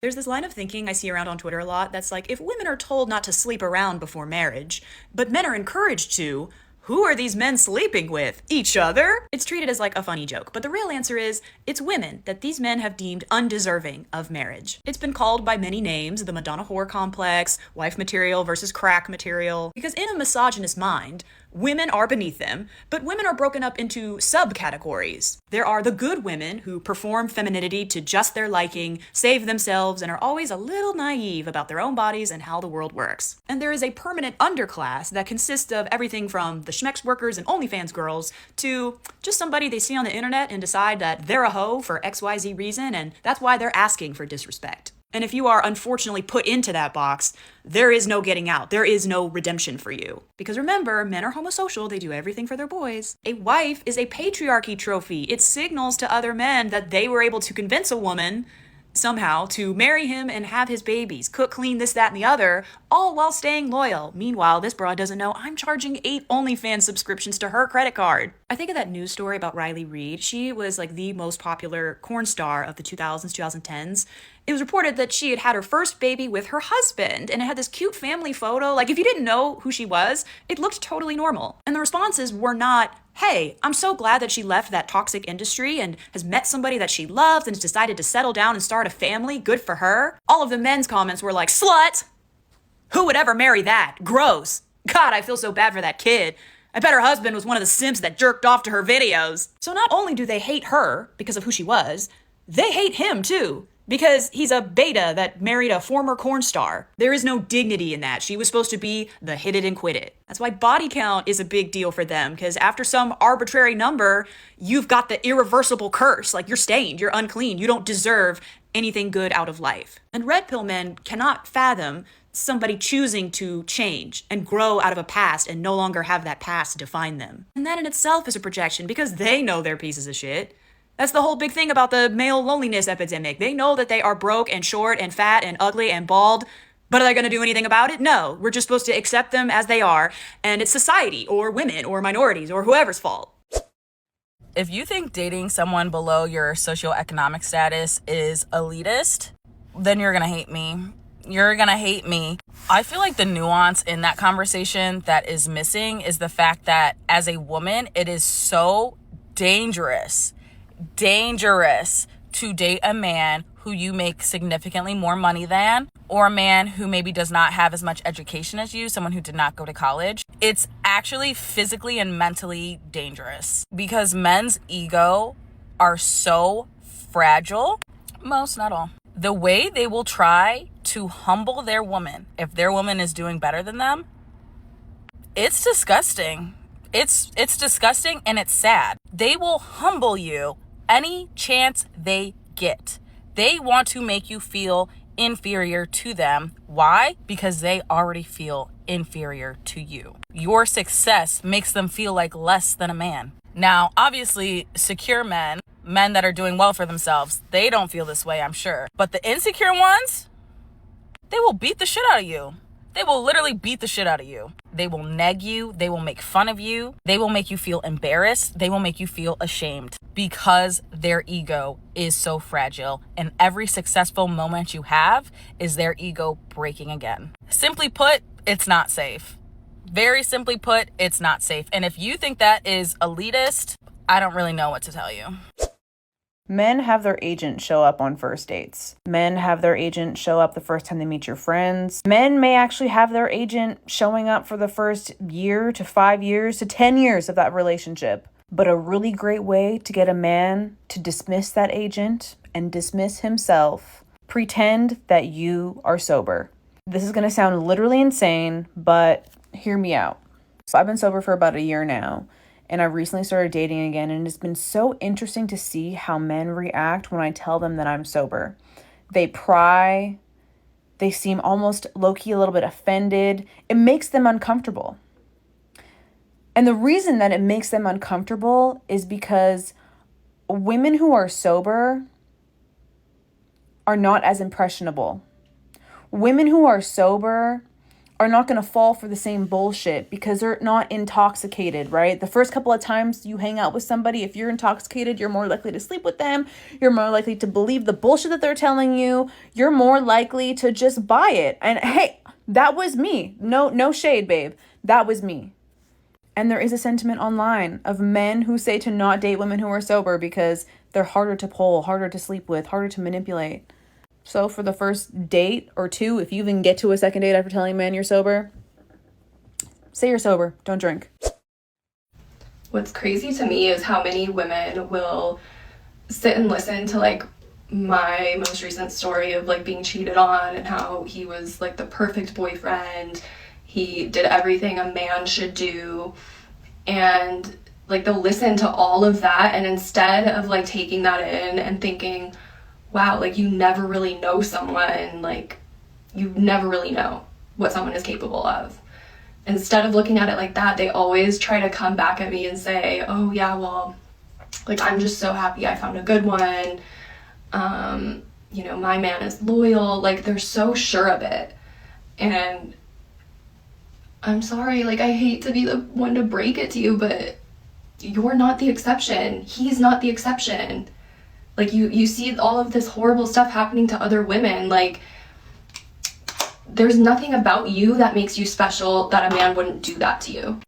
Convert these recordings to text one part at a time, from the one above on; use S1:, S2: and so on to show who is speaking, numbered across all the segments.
S1: There's this line of thinking I see around on Twitter a lot that's like, if women are told not to sleep around before marriage, but men are encouraged to, who are these men sleeping with? Each other? It's treated as like a funny joke, but the real answer is it's women that these men have deemed undeserving of marriage. It's been called by many names, the Madonna whore complex, wife material versus crack material, because in a misogynist mind, women are beneath them, but women are broken up into subcategories. There are the good women who perform femininity to just their liking, save themselves, and are always a little naive about their own bodies and how the world works. And there is a permanent underclass that consists of everything from the schmex workers and OnlyFans girls to just somebody they see on the internet and decide that they're a hoe for XYZ reason, and that's why they're asking for disrespect. And if you are unfortunately put into that box, there is no getting out. There is no redemption for you. Because remember, men are homosocial. They do everything for their boys. A wife is a patriarchy trophy. It signals to other men that they were able to convince a woman somehow to marry him and have his babies, cook, clean, this, that, and the other, all while staying loyal. Meanwhile, this broad doesn't know I'm charging 8 OnlyFans subscriptions to her credit card. I think of that news story about Riley Reid. She was like the most popular porn star of the 2000s, 2010s. It was reported that she had had her first baby with her husband, and it had this cute family photo. Like, if you didn't know who she was, it looked totally normal. And the responses were not, hey, I'm so glad that she left that toxic industry and has met somebody that she loves and has decided to settle down and start a family. Good for her. All of the men's comments were like, slut! Who would ever marry that? Gross. God, I feel so bad for that kid. I bet her husband was one of the simps that jerked off to her videos. So not only do they hate her because of who she was, they hate him too. Because he's a beta that married a former porn star. There is no dignity in that. She was supposed to be the hit it and quit it. That's why body count is a big deal for them, because after some arbitrary number, you've got the irreversible curse. Like, you're stained, you're unclean, you don't deserve anything good out of life. And red pill men cannot fathom somebody choosing to change and grow out of a past and no longer have that past define them. And that in itself is a projection, because they know they're pieces of shit. That's the whole big thing about the male loneliness epidemic. They know that they are broke and short and fat and ugly and bald, but are they going to do anything about it? No. We're just supposed to accept them as they are, and it's society or women or minorities or whoever's fault.
S2: If you think dating someone below your socioeconomic status is elitist, then you're going to hate me. You're going to hate me. I feel like the nuance in that conversation that is missing is the fact that as a woman, it is so dangerous to date a man who you make significantly more money than, or a man who maybe does not have as much education as you, someone who did not go to college. It's actually physically and mentally dangerous because men's ego are so fragile. Most, not all. The way they will try to humble their woman, if their woman is doing better than them, it's disgusting. It's disgusting and it's sad. They will humble you any chance they get. They want to make you feel inferior to them. Why? Because they already feel inferior to you. Your success makes them feel like less than a man. Now, obviously, secure men that are doing well for themselves, they don't feel this way, I'm sure. But the insecure ones, they will beat the shit out of you. They will literally beat the shit out of you. They will neg you. They will make fun of you. They will make you feel embarrassed. They will make you feel ashamed because their ego is so fragile. And every successful moment you have is their ego breaking again. Simply put, it's not safe. Very simply put, it's not safe. And if you think that is elitist, I don't really know what to tell you.
S3: Men have their agent show up on first dates. Men have their agent show up the first time they meet your friends. Men may actually have their agent showing up for the first year to 5 years to 10 years of that relationship. But a really great way to get a man to dismiss that agent and dismiss himself, pretend that you are sober. This is going to sound literally insane, but hear me out. So I've been sober for about a year now. And I recently started dating again, and it's been so interesting to see how men react when I tell them that I'm sober. They pry, they seem almost low-key a little bit offended. It makes them uncomfortable. And the reason that it makes them uncomfortable is because women who are sober are not as impressionable. Women who are sober are not going to fall for the same bullshit because they're not intoxicated, right? The first couple of times you hang out with somebody, if you're intoxicated, you're more likely to sleep with them. You're more likely to believe the bullshit that they're telling you. You're more likely to just buy it. And hey, that was me. No shade, babe. That was me. And there is a sentiment online of men who say to not date women who are sober because they're harder to pull, harder to sleep with, harder to manipulate. So for the first date or two, if you even get to a second date after telling a man you're sober, say you're sober, don't drink.
S4: What's crazy to me is how many women will sit and listen to like my most recent story of like being cheated on and how he was like the perfect boyfriend. He did everything a man should do, and like they'll listen to all of that, and instead of like taking that in and thinking, wow, like you never really know someone, like you never really know what someone is capable of. Instead of looking at it like that, they always try to come back at me and say, oh yeah, well, like I'm just so happy I found a good one. You know, my man is loyal. Like they're so sure of it. And I'm sorry, like I hate to be the one to break it to you, but you're not the exception. He's not the exception. Like you see all of this horrible stuff happening to other women. Like there's nothing about you that makes you special that a man wouldn't do that to you.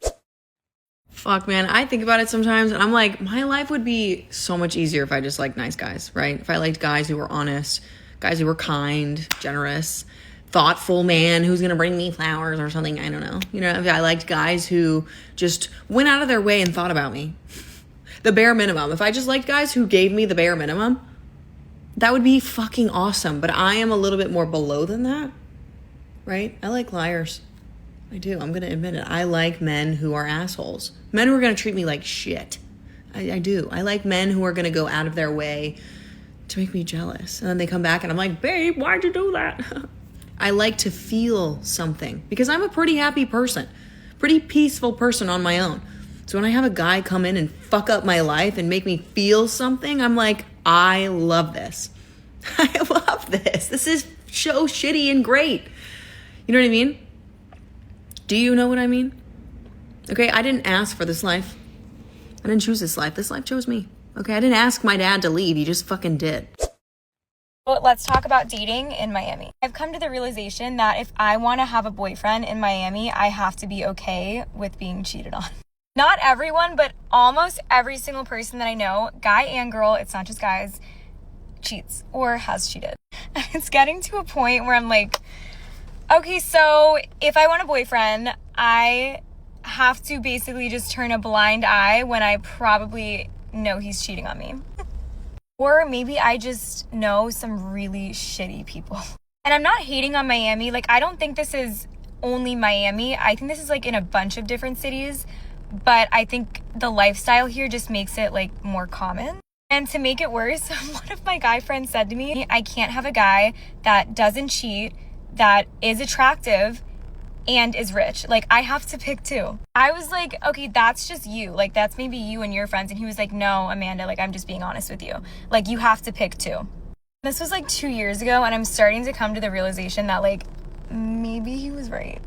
S5: Fuck, man, I think about it sometimes and I'm like, my life would be so much easier if I just liked nice guys, right? If I liked guys who were honest, guys who were kind, generous, thoughtful man who's gonna bring me flowers or something, I don't know. You know, if I liked guys who just went out of their way and thought about me. The bare minimum. If I just liked guys who gave me the bare minimum, that would be fucking awesome. But I am a little bit more below than that, right? I like liars. I do. I'm going to admit it. I like men who are assholes. Men who are going to treat me like shit. I do. I like men who are going to go out of their way to make me jealous. And then they come back and I'm like, babe, why'd you do that? I like to feel something because I'm a pretty happy person, pretty peaceful person on my own. So when I have a guy come in and fuck up my life and make me feel something, I'm like, I love this. I love this. This is so shitty and great. You know what I mean? Do you know what I mean? Okay, I didn't ask for this life. I didn't choose this life. This life chose me. Okay, I didn't ask my dad to leave. He just fucking did.
S6: Well, let's talk about dating in Miami. I've come to the realization that if I want to have a boyfriend in Miami, I have to be okay with being cheated on. Not everyone, but almost every single person that I know, guy and girl, it's not just guys, cheats or has cheated. It's getting to a point where I'm like, okay, so if I want a boyfriend, I have to basically just turn a blind eye when I probably know he's cheating on me. Or maybe I just know some really shitty people. And I'm not hating on Miami. Like, I don't think this is only Miami. I think this is like in a bunch of different cities. But I think the lifestyle here just makes it like more common. And to make it worse, one of my guy friends said to me, I can't have a guy that doesn't cheat, that is attractive, and is rich. Like, I have to pick two. I was like, okay, that's just you. Like, that's maybe you and your friends. And he was like, no, Amanda, like, I'm just being honest with you. Like, you have to pick two. This was like 2 years ago, and I'm starting to come to the realization that, like, maybe he was right.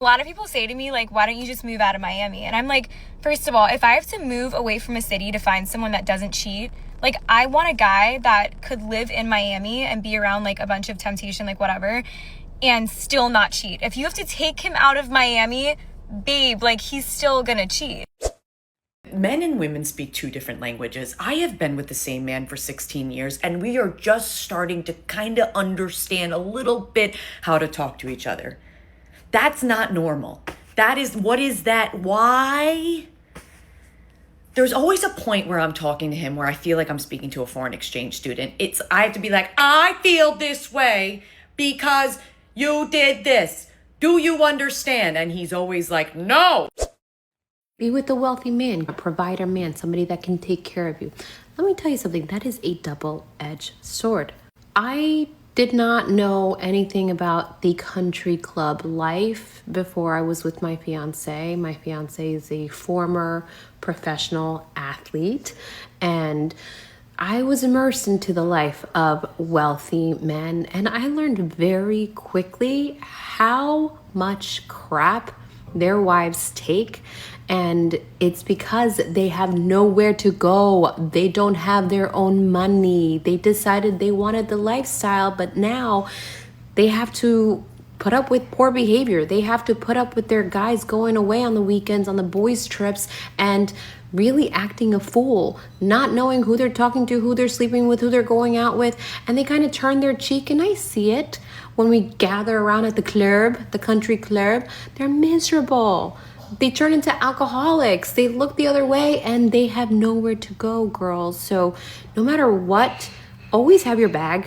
S6: A lot of people say to me, like, why don't you just move out of Miami? And I'm like, first of all, if I have to move away from a city to find someone that doesn't cheat, like, I want a guy that could live in Miami and be around, like, a bunch of temptation, like, whatever, and still not cheat. If you have to take him out of Miami, babe, like, he's still gonna cheat.
S7: Men and women speak two different languages. I have been with the same man for 16 years, and we are just starting to kind of understand a little bit how to talk to each other. That's not normal. That is, what is that? Why? There's always a point where I'm talking to him where I feel like I'm speaking to a foreign exchange student. I have to be like, I feel this way because you did this. Do you understand? And he's always like, no.
S8: Be with a wealthy man, a provider man, somebody that can take care of you. Let me tell you something, that is a double-edged sword. I did not know anything about the country club life before I was with my fiance. My fiance is a former professional athlete, and I was immersed into the life of wealthy men, and I learned very quickly how much crap their wives take. And it's because they have nowhere to go. They don't have their own money. They decided they wanted the lifestyle, but now they have to put up with poor behavior. They have to put up with their guys going away on the weekends, on the boys' trips, and really acting a fool, not knowing who they're talking to, who they're sleeping with, who they're going out with. And they kind of turn their cheek, and I see it when we gather around at the club, the country club. They're miserable. They turn into alcoholics. They look the other way, and they have nowhere to go, girls. So no matter what, always have your bag.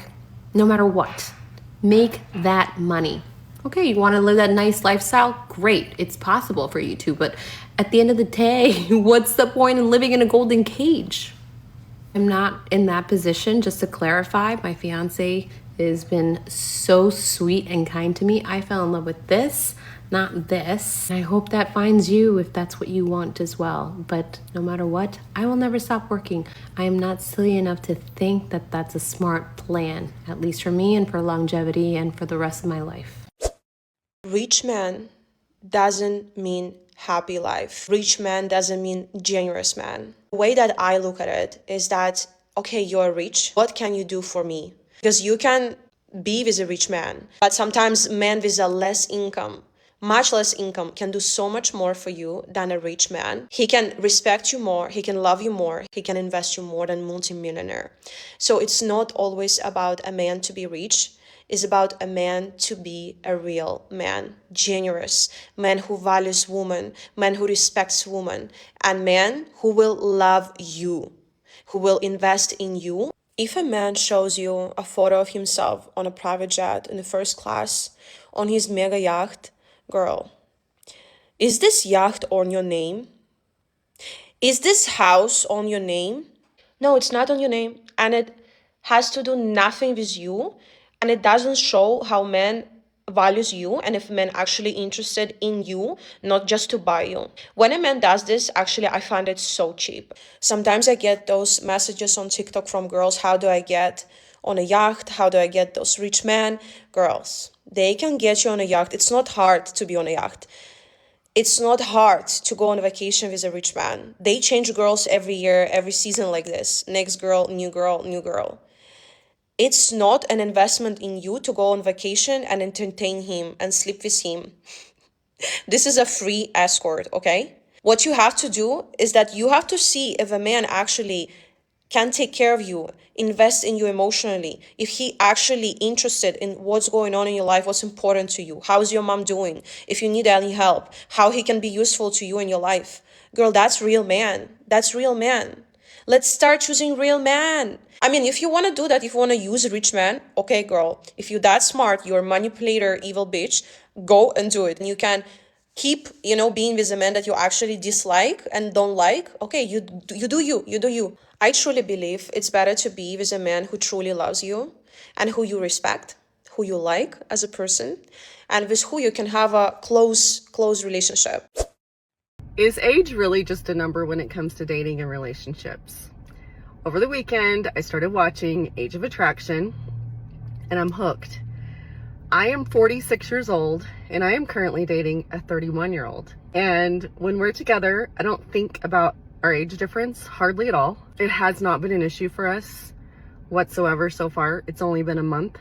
S8: No matter what, make that money. Okay, you want to live that nice lifestyle? Great, it's possible for you to, but at the end of the day, what's the point in living in a golden cage? I'm not in that position. Just to clarify, my fiance has been so sweet and kind to me. I fell in love with this, not this. I hope that finds you if that's what you want as well. But no matter what, I will never stop working. I am not silly enough to think that that's a smart plan, at least for me and for longevity and for the rest of my life.
S9: Rich man doesn't mean happy life. Rich man doesn't mean generous man. The way that I look at it is that, okay, you're rich. What can you do for me? Because you can be with a rich man, but sometimes men with a less income, much less income, can do so much more for you than a rich man. He can respect you more, he can love you more, he can invest you more than multimillionaire. So it's not always about a man to be rich. It's about a man to be a real man, generous, man who values woman, man who respects woman, and man who will love you, who will invest in you. If a man shows you a photo of himself on a private jet in the first class, on his mega yacht, girl, is this yacht on your name? Is this house on your name? No, it's not on your name, and it has to do nothing with you, and it doesn't show how man values you and if men actually interested in you, not just to buy you. When a man does this, actually, I find it so cheap. Sometimes I get those messages on TikTok from girls, how do I get on a yacht? How do I get those rich men? Girls, they can get you on a yacht. It's not hard to be on a yacht. It's not hard to go on a vacation with a rich man. They change girls every year, every season like this. Next girl, new girl, new girl. It's not an investment in you to go on vacation and entertain him and sleep with him. This is a free escort, okay? What you have to do is that you have to see if a man actually can take care of you, invest in you emotionally, if he actually interested in what's going on in your life, what's important to you, how's your mom doing, if you need any help, how he can be useful to you in your life. Girl, that's real man. That's real man. Let's start choosing real man. I mean, if you want to do that, if you want to use a rich man, okay, girl, if you're that smart, you're a manipulator, evil bitch, go and do it. And you can keep, being with a man that you actually dislike and don't like. Okay, you do you. I truly believe it's better to be with a man who truly loves you and who you respect, who you like as a person, and with who you can have a close relationship.
S10: Is age really just a number when it comes to dating and relationships? Over the weekend, I started watching Age of Attraction, and I'm hooked. I am 46 years old, and I am currently dating a 31-year-old. And when we're together, I don't think about our age difference hardly at all. It has not been an issue for us whatsoever so far. It's only been a month.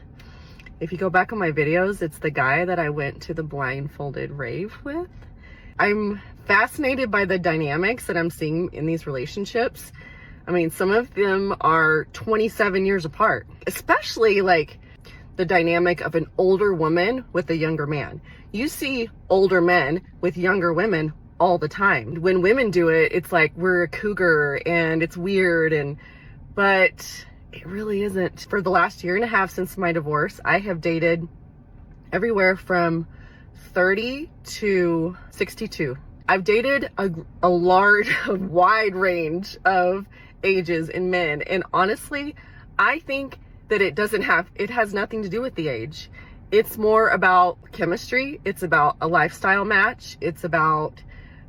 S10: If you go back on my videos, it's the guy that I went to the blindfolded rave with. I'm fascinated by the dynamics that I'm seeing in these relationships. I mean, some of them are 27 years apart, especially like the dynamic of an older woman with a younger man. You see older men with younger women all the time. When women do it, it's like we're a cougar and it's weird, but it really isn't. For the last year and a half since my divorce, I have dated everywhere from 30 to 62. I've dated a wide range of ages in men, and honestly, I think that it has nothing to do with the age. It's more about chemistry. It's about a lifestyle match. It's about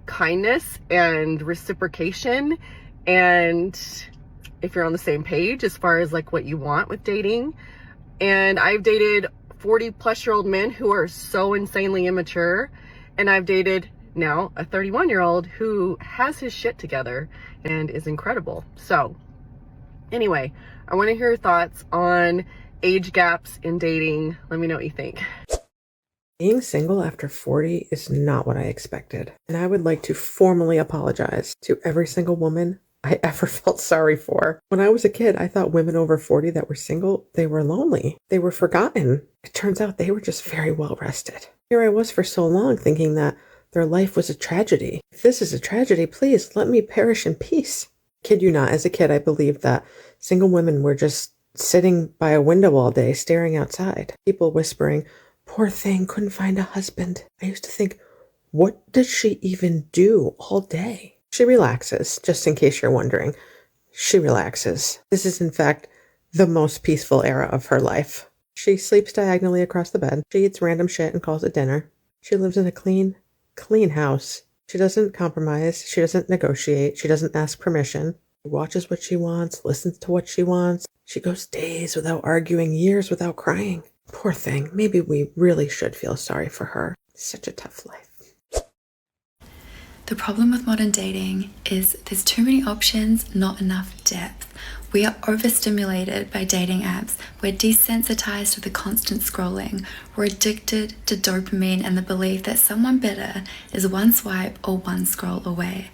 S10: kindness and reciprocation, and if you're on the same page as far as like what you want with dating. And I've dated 40-plus-year-old men who are so insanely immature, and I've dated now a 31-year-old who has his shit together and is incredible. So anyway, I want to hear your thoughts on age gaps in dating. Let me know what you think.
S11: Being single after 40 is not what I expected, and I would like to formally apologize to every single woman I ever felt sorry for. When I was a kid, I thought women over 40 that were single, they were lonely. They were forgotten. It turns out they were just very well rested. Here I was for so long thinking that their life was a tragedy. If this is a tragedy, please let me perish in peace. Kid you not, as a kid, I believed that single women were just sitting by a window all day, staring outside. People whispering, "Poor thing, couldn't find a husband." I used to think, what does she even do all day? She relaxes, just in case you're wondering. She relaxes. This is, in fact, the most peaceful era of her life. She sleeps diagonally across the bed. She eats random shit and calls it dinner. She lives in a clean house. She doesn't compromise. She doesn't negotiate. She doesn't ask permission. She watches what she wants, listens to what she wants. She goes days without arguing, years without crying. Poor thing. Maybe we really should feel sorry for her. Such a tough life.
S12: The problem with modern dating is there's too many options, not enough depth. We are overstimulated by dating apps. We're desensitized to the constant scrolling. We're addicted to dopamine and the belief that someone better is one swipe or one scroll away.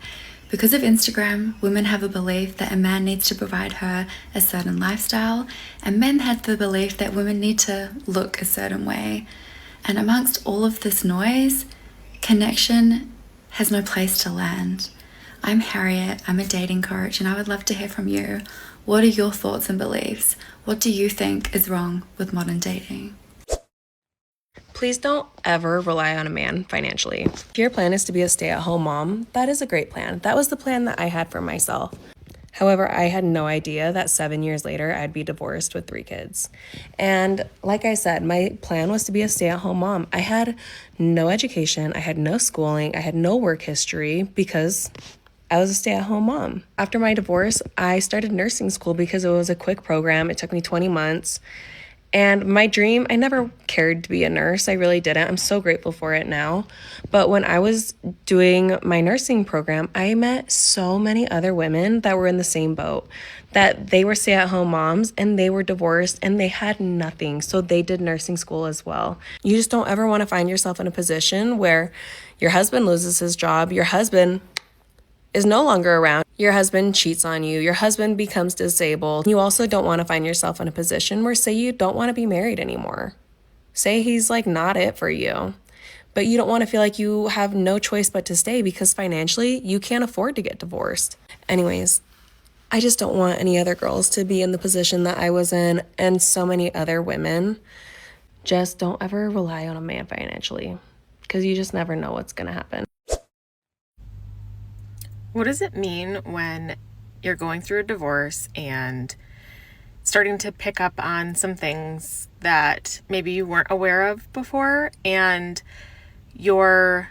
S12: Because of Instagram, women have a belief that a man needs to provide her a certain lifestyle, and men have the belief that women need to look a certain way. And amongst all of this noise, connection has no place to land. I'm Harriet, I'm a dating coach, and I would love to hear from you. What are your thoughts and beliefs? What do you think is wrong with modern dating?
S13: Please don't ever rely on a man financially. If your plan is to be a stay-at-home mom, that is a great plan. That was the plan that I had for myself. However, I had no idea that 7 years later, I'd be divorced with 3 kids. And like I said, my plan was to be a stay-at-home mom. I had no education, I had no schooling, I had no work history because I was a stay-at-home mom. After my divorce, I started nursing school because it was a quick program. It took me 20 months. And my dream, I never cared to be a nurse. I really didn't. I'm so grateful for it now. But when I was doing my nursing program, I met so many other women that were in the same boat, that they were stay-at-home moms and they were divorced and they had nothing. So they did nursing school as well. You just don't ever want to find yourself in a position where your husband loses his job, your husband is no longer around, your husband cheats on you, your husband becomes disabled. You also don't want to find yourself in a position where, say, you don't want to be married anymore. Say he's like not it for you, but you don't want to feel like you have no choice but to stay because financially you can't afford to get divorced. Anyways, I just don't want any other girls to be in the position that I was in and so many other women. Just don't ever rely on a man financially because you just never know what's going to happen.
S14: What does it mean when you're going through a divorce and starting to pick up on some things that maybe you weren't aware of before, and your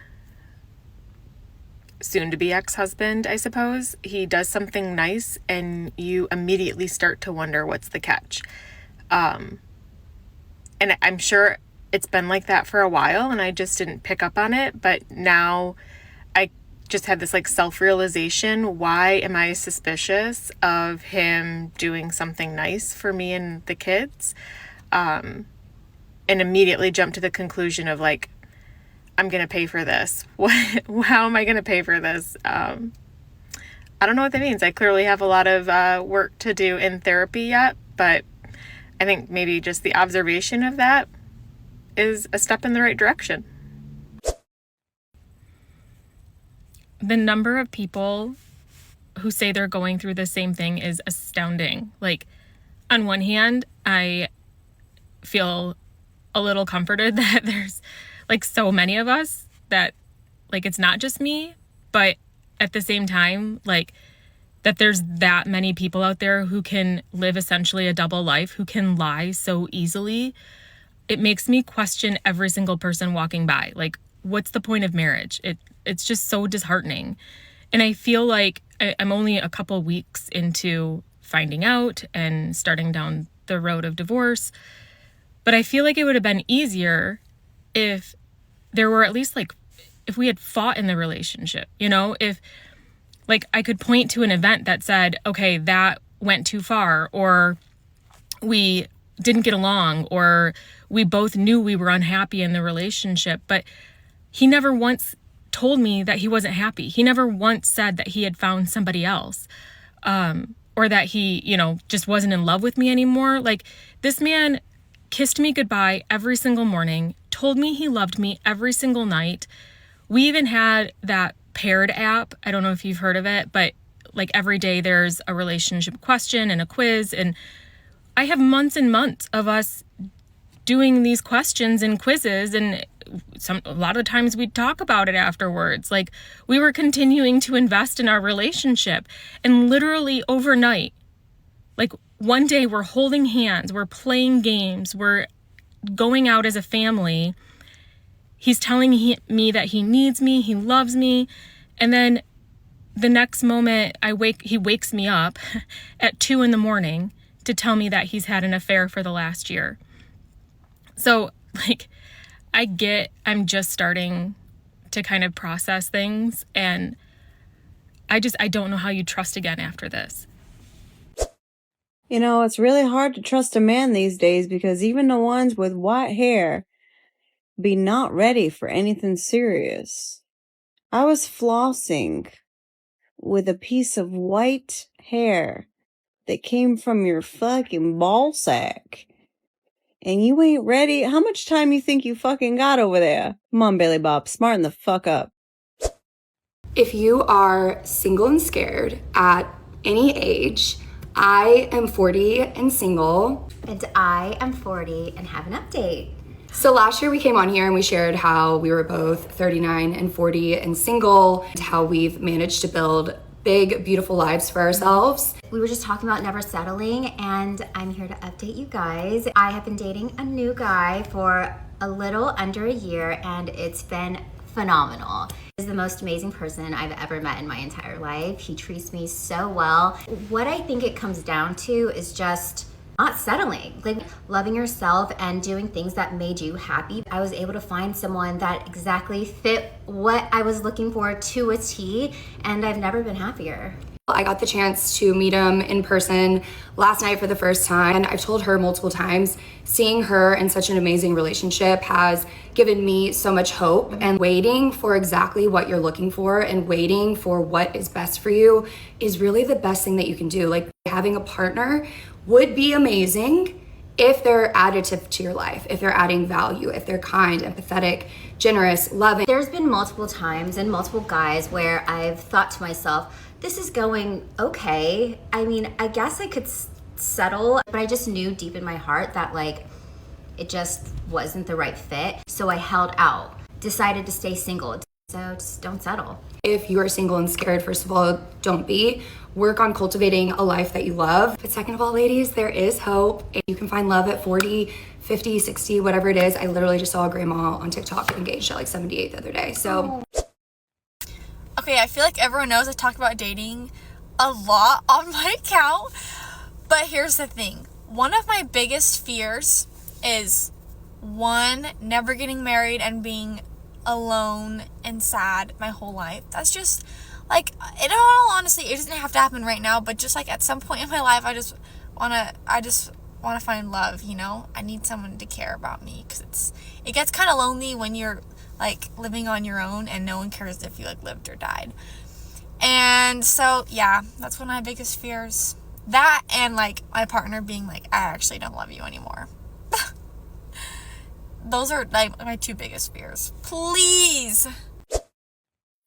S14: soon-to-be ex-husband, I suppose, he does something nice and you immediately start to wonder what's the catch? And I'm sure it's been like that for a while and I just didn't pick up on it, but now I just had this like self-realization. Why am I suspicious of him doing something nice for me and the kids? And immediately jumped to the conclusion of like, I'm going to pay for this. How am I going to pay for this? I don't know what that means. I clearly have a lot of work to do in therapy yet, but I think maybe just the observation of that is a step in the right direction. The number of people who say they're going through the same thing is astounding. Like, on one hand, I feel a little comforted that there's like so many of us that like it's not just me, but at the same time, like that there's that many people out there who can live essentially a double life, who can lie so easily. It makes me question every single person walking by. Like, what's the point of marriage? It's just so disheartening. And I feel like I'm only a couple weeks into finding out and starting down the road of divorce. But I feel like it would have been easier if there were at least like, if we had fought in the relationship, you know, if like I could point to an event that said, okay, that went too far, or we didn't get along, or we both knew we were unhappy in the relationship. But he never once told me that he wasn't happy. He never once said that he had found somebody else, or that he, you know, just wasn't in love with me anymore. Like, this man kissed me goodbye every single morning, told me he loved me every single night. We even had that Paired app. I don't know if you've heard of it, but like every day there's a relationship question and a quiz. And I have months and months of us doing these questions and quizzes, and a lot of the times we'd talk about it afterwards. Like, we were continuing to invest in our relationship, and literally overnight, like one day we're holding hands, we're playing games, we're going out as a family. He's telling me that he needs me, he loves me, and then the next moment he wakes me up at 2 a.m. to tell me that he's had an affair for the last year. So, like, I'm just starting to kind of process things, and I don't know how you trust again after this.
S15: You know, it's really hard to trust a man these days because even the ones with white hair be not ready for anything serious. I was flossing with a piece of white hair that came from your fucking ball sack. And you ain't ready? How much time you think you fucking got over there? Come on, Billy Bob, smarten the fuck up.
S16: If you are single and scared at any age, I am 40 and single.
S17: And I am 40 and have an update.
S16: So last year we came on here and we shared how we were both 39 and 40 and single, how we've managed to build big, beautiful lives for ourselves.
S17: We were just talking about never settling, and I'm here to update you guys. I have been dating a new guy for a little under a year, and it's been phenomenal. He's the most amazing person I've ever met in my entire life. He treats me so well. What I think it comes down to is just not settling, like loving yourself and doing things that made you happy. I was able to find someone that exactly fit what I was looking for to a T, and I've never been happier.
S16: I got the chance to meet him in person last night for the first time. And I've told her multiple times, seeing her in such an amazing relationship has given me so much hope. And waiting for exactly what you're looking for and waiting for what is best for you is really the best thing that you can do. Like, having a partner would be amazing if they're additive to your life, if they're adding value, if they're kind, empathetic, generous, loving.
S17: There's been multiple times and multiple guys where I've thought to myself, this is going okay. I mean, I guess I could settle, but I just knew deep in my heart that like it just wasn't the right fit. So I held out, decided to stay single. So just don't settle.
S16: If you are single and scared, first of all, don't be. Work on cultivating a life that you love. But second of all, ladies, there is hope. You can find love at 40, 50, 60, whatever it is. I literally just saw a grandma on TikTok get engaged at like 78 the other day. So.
S18: Okay, I feel like everyone knows I talk about dating a lot on my account. But here's the thing. One of my biggest fears is, one, never getting married and being alone and sad my whole life. That's just like, in all honesty, it doesn't have to happen right now, but just like at some point in my life, I just want to find love, you know? I need someone to care about me, because it gets kind of lonely when you're like living on your own and no one cares if you like lived or died. And so yeah, that's one of my biggest fears. That, and like my partner being like, I actually don't love you anymore. Those are like my two biggest fears. Please.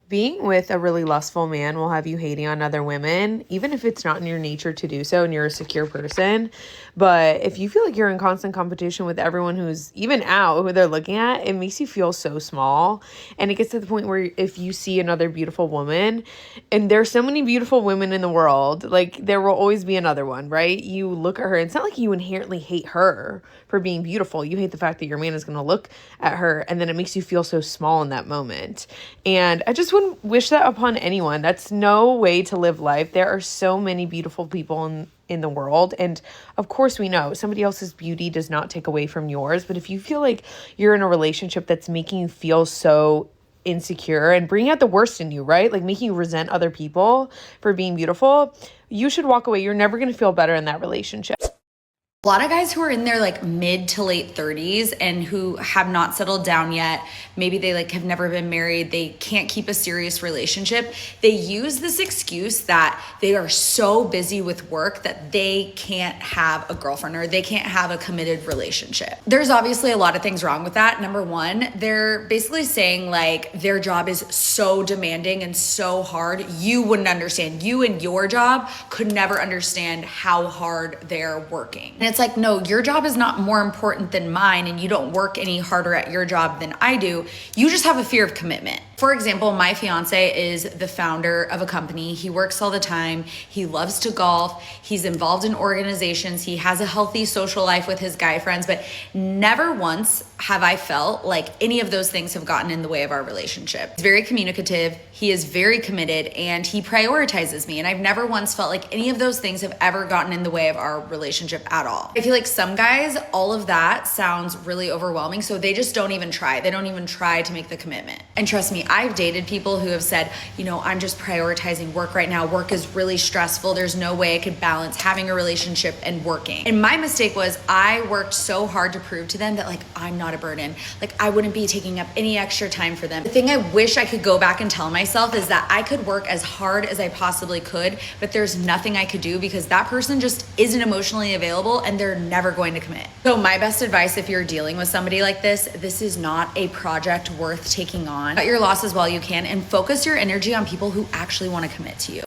S11: Being with a really lustful man will have you hating on other women, even if it's not in your nature to do so and you're a secure person. But if you feel like you're in constant competition with everyone who's even out, who they're looking at, it makes you feel so small. And it gets to the point where if you see another beautiful woman, and there's so many beautiful women in the world, like there will always be another one, right? You look at her, and it's not like you inherently hate her for being beautiful. You hate the fact that your man is going to look at her, and then it makes you feel so small in that moment. And I just wouldn't wish that upon anyone. That's no way to live life. There are so many beautiful people in the world. And of course, we know somebody else's beauty does not take away from yours. But if you feel like you're in a relationship that's making you feel so insecure and bringing out the worst in you, right? Like making you resent other people for being beautiful, you should walk away. You're never going to feel better in that relationship.
S19: A lot of guys who are in their like mid to late 30s and who have not settled down yet, maybe they like have never been married, they can't keep a serious relationship, they use this excuse that they are so busy with work that they can't have a girlfriend or they can't have a committed relationship. There's obviously a lot of things wrong with that. Number one, they're basically saying like their job is so demanding and so hard, you wouldn't understand. You and your job could never understand how hard they're working. And it's like, no, your job is not more important than mine and you don't work any harder at your job than I do. You just have a fear of commitment. For example, my fiance is the founder of a company. He works all the time. He loves to golf. He's involved in organizations. He has a healthy social life with his guy friends, but never once have I felt like any of those things have gotten in the way of our relationship. He's very communicative. He is very committed and he prioritizes me. And I've never once felt like any of those things have ever gotten in the way of our relationship at all. I feel like some guys, all of that sounds really overwhelming. So they just don't even try. They don't even try to make the commitment. And trust me, I've dated people who have said, you know, I'm just prioritizing work right now. Work is really stressful. There's no way I could balance having a relationship and working. And my mistake was I worked so hard to prove to them that like, I'm not a burden. Like I wouldn't be taking up any extra time for them. The thing I wish I could go back and tell myself is that I could work as hard as I possibly could, but there's nothing I could do because that person just isn't emotionally available and they're never going to commit. So my best advice if you're dealing with somebody like this is not a project worth taking on. Cut your losses while you can and focus your energy on people who actually want to commit to you.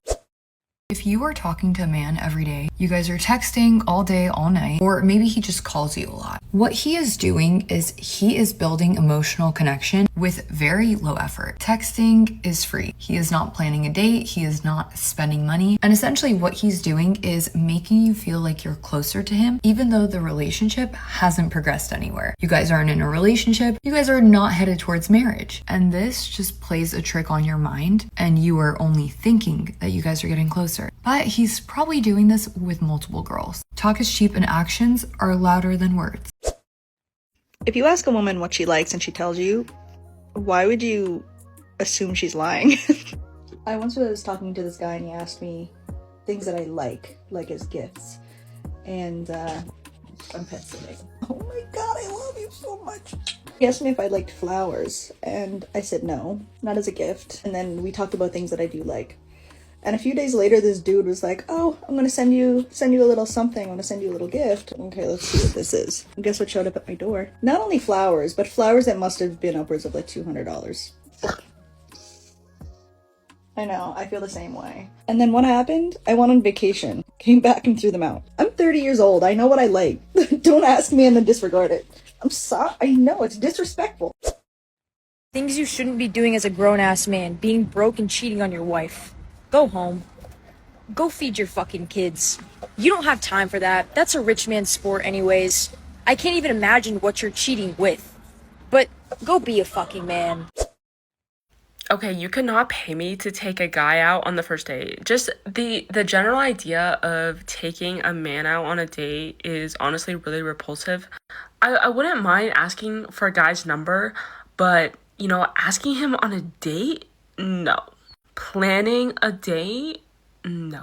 S20: If you are talking to a man every day, you guys are texting all day, all night, or maybe he just calls you a lot. What he is doing is he is building emotional connection with very low effort. Texting is free. He is not planning a date. He is not spending money. And essentially what he's doing is making you feel like you're closer to him, even though the relationship hasn't progressed anywhere. You guys aren't in a relationship. You guys are not headed towards marriage. And this just plays a trick on your mind and you are only thinking that you guys are getting closer. But he's probably doing this with multiple girls. Talk is cheap and actions are louder than words.
S21: If you ask a woman what she likes and she tells you, why would you assume she's lying? I once was talking to this guy and he asked me things that I like as gifts. And I'm pet sitting. Oh my god, I love you so much. He asked me if I liked flowers and I said no, not as a gift. And then we talked about things that I do like. And a few days later, this dude was like, oh, I'm gonna send you a little something. I'm gonna send you a little gift. Okay, let's see what this is. And guess what showed up at my door? Not only flowers, but flowers that must have been upwards of like $200. I know, I feel the same way. And then what happened? I went on vacation, came back and threw them out. I'm 30 years old. I know what I like. Don't ask me and then disregard it. I'm sorry. I know, it's disrespectful.
S22: Things you shouldn't be doing as a grown-ass man. Being broke and cheating on your wife. Go home. Go feed your fucking kids. You don't have time for that. That's a rich man's sport anyways. I can't even imagine what you're cheating with. But go be a fucking man.
S23: Okay, you cannot pay me to take a guy out on the first date. Just the general idea of taking a man out on a date is honestly really repulsive. I wouldn't mind asking for a guy's number, but, you know, asking him on a date? No. Planning a date? No.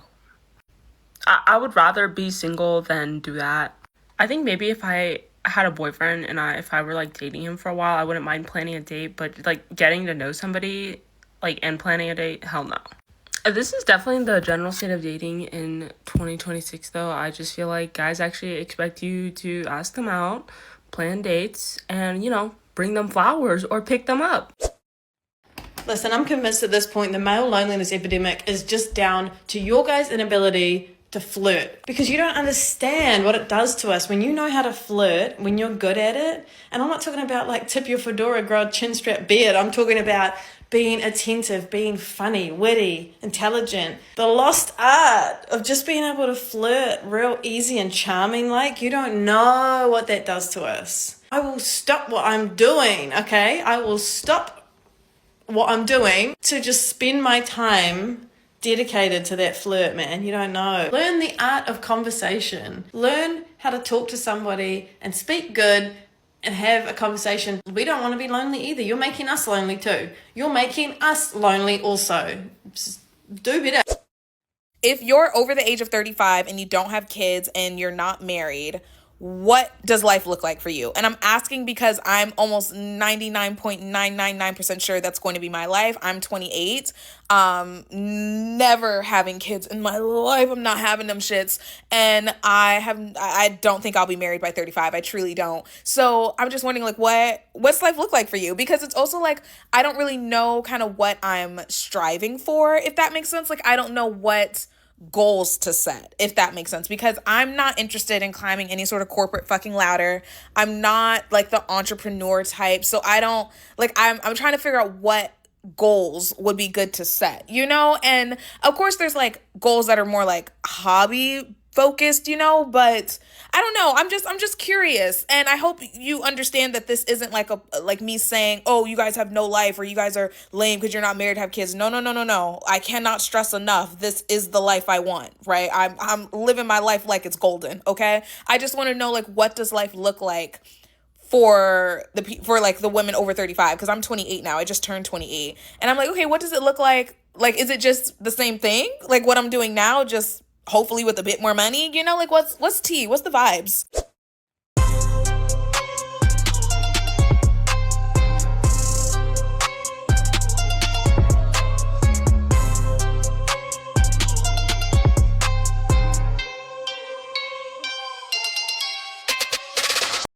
S23: I would rather be single than do that. I think maybe if I had a boyfriend and if I were like dating him for a while, I wouldn't mind planning a date, but like getting to know somebody like and planning a date, hell no. This is definitely the general state of dating in 2026 though. I just feel like guys actually expect you to ask them out, plan dates, and you know, bring them flowers or pick them up.
S24: Listen, I'm convinced at this point the male loneliness epidemic is just down to your guys' inability to flirt. Because you don't understand what it does to us when you know how to flirt, when you're good at it. And I'm not talking about like tip your fedora, grow a chin strap beard. I'm talking about being attentive, being funny, witty, intelligent. The lost art of just being able to flirt real easy and charming like. You don't know what that does to us. I will stop what I'm doing, okay? I will stop what I'm doing to just spend my time dedicated to that flirt, man. You don't know. Learn the art of conversation. Learn how to talk to somebody and speak good and have a conversation. We don't want to be lonely either. You're making us lonely too. You're making us lonely also. Just do better.
S1: If you're over the age of 35 and you don't have kids and you're not married, what does life look like for you? And I'm asking because I'm almost 99.999% sure that's going to be my life. I'm 28. Never having kids in my life. I'm not having them shits. And I don't think I'll be married by 35. I truly don't. So I'm just wondering, like, what's life look like for you? Because it's also like, I don't really know kind of what I'm striving for, if that makes sense. Like, I don't know what goals to set, if that makes sense, because I'm not interested in climbing any sort of corporate fucking ladder. I'm not like the entrepreneur type. So I don't like, I'm trying to figure out what goals would be good to set, you know? And of course there's like goals that are more like hobby focused, you know, but I don't know. I'm just curious. And I hope you understand that this isn't like me saying, oh, you guys have no life or you guys are lame because you're not married, have kids. No. I cannot stress enough. This is the life I want, right? I'm living my life like it's golden. Okay. I just want to know, like, what does life look like for the women over 35? Because I'm 28 now. I just turned 28. And I'm like, okay, what does it look like? Like, is it just the same thing? Like what I'm doing now, just hopefully with a bit more money, you know? Like what's tea? What's the vibes?